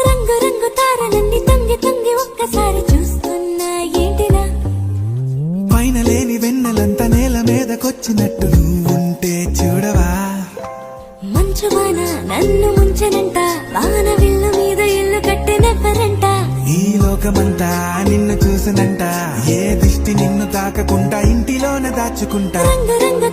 రంగు రంగు తారలన్నీ తొంగి తొంగి ఒక్కసారి చూస్తున్నా ఏంటినా, పైన లేని వెన్నెలంతా నేల మీదకొచ్చినట్టు నువ్వుంటే చూడవా, మంచువాన నన్ను ముంచనంట, వాన విల్లు మీద ఇల్లు కట్టినెవ్వరంట, ఈ లోకమంతా నిన్ను చూసనంట, ఏ దిష్టి నిన్ను తాకకుండా ఇంటిలోనే దాచుకుంటా. రంగు రంగు